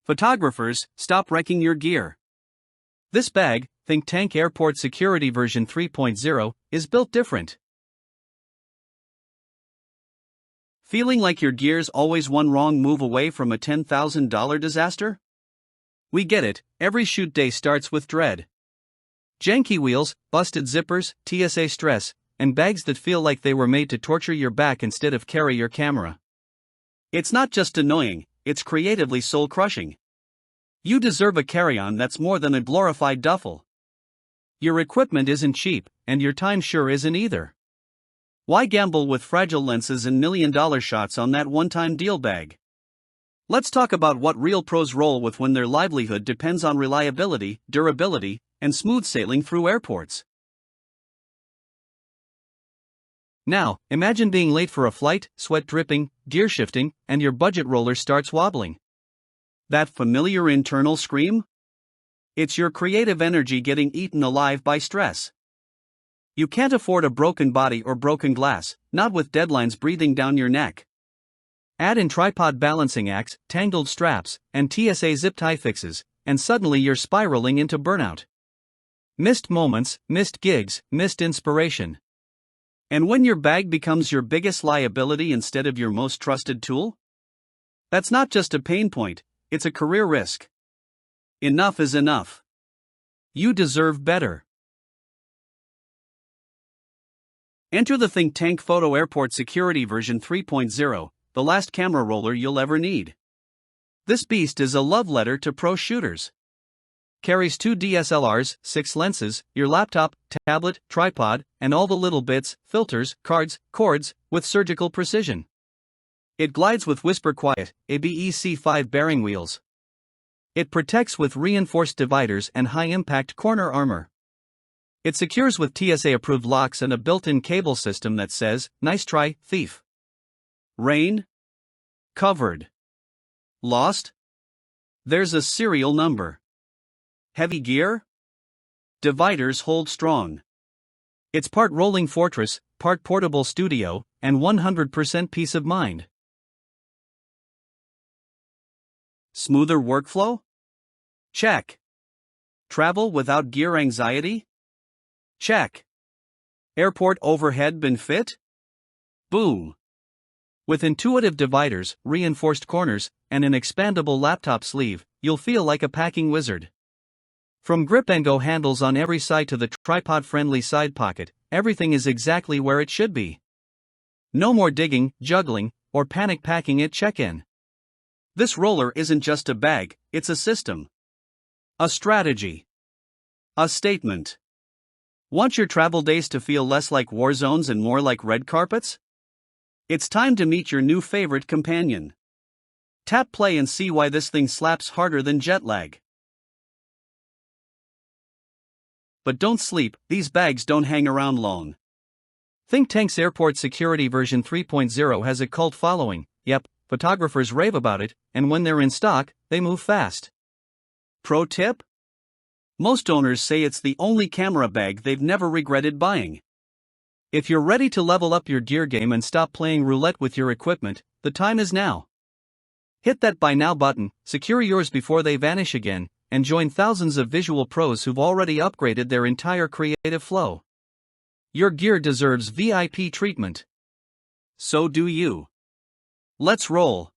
Photographers, stop wrecking your gear. This bag, Think Tank Airport Security version 3.0, is built different. Feeling like your gear's always one wrong move away from a $10,000 disaster? We get it, every shoot day starts with dread. Janky wheels, busted zippers, TSA stress, and bags that feel like they were made to torture your back instead of carry your camera. It's not just annoying, it's creatively soul-crushing. You deserve a carry-on that's more than a glorified duffel. Your equipment isn't cheap, and your time sure isn't either. Why gamble with fragile lenses and million-dollar shots on that one-time deal bag? Let's talk about what real pros roll with when their livelihood depends on reliability, durability, and smooth sailing through airports. Now, imagine being late for a flight, sweat dripping, gear shifting, and your budget roller starts wobbling. That familiar internal scream? It's your creative energy getting eaten alive by stress. You can't afford a broken body or broken glass, not with deadlines breathing down your neck. Add in tripod balancing acts, tangled straps, and TSA zip tie fixes, and suddenly you're spiraling into burnout. Missed moments, missed gigs, missed inspiration. And when your bag becomes your biggest liability instead of your most trusted tool? That's not just a pain point, it's a career risk. Enough is enough. You deserve better. Enter the Think Tank Photo Airport Security version 3.0, the last camera roller you'll ever need. This beast is a love letter to pro shooters. Carries 2 DSLRs, 6 lenses, your laptop, tablet, tripod, and all the little bits, filters, cards, cords, with surgical precision. It glides with whisper quiet, ABEC 5 bearing wheels. It protects with reinforced dividers and high-impact corner armor. It secures with TSA-approved locks and a built-in cable system that says, "Nice try, thief." Rain? Covered. Lost? There's a serial number. Heavy gear? Dividers hold strong. It's part rolling fortress, part portable studio, and 100% peace of mind. Smoother workflow? Check. Travel without gear anxiety? Check. Airport overhead bin fit? Boom. With intuitive dividers, reinforced corners, and an expandable laptop sleeve, you'll feel like a packing wizard. From grip-and-go handles on every side to the tripod-friendly side pocket, everything is exactly where it should be. No more digging, juggling, or panic packing at check-in. This roller isn't just a bag, it's a system. A strategy. A statement. Want your travel days to feel less like war zones and more like red carpets? It's time to meet your new favorite companion. Tap play and see why this thing slaps harder than jet lag. But don't sleep, these bags don't hang around long. Think Tank's Airport Security version 3.0 has a cult following, yep, photographers rave about it, and when they're in stock, they move fast. Pro tip? Most owners say it's the only camera bag they've never regretted buying. If you're ready to level up your gear game and stop playing roulette with your equipment, the time is now. Hit that buy now button, secure yours before they vanish again, and join thousands of visual pros who've already upgraded their entire creative flow. Your gear deserves VIP treatment. So do you. Let's roll.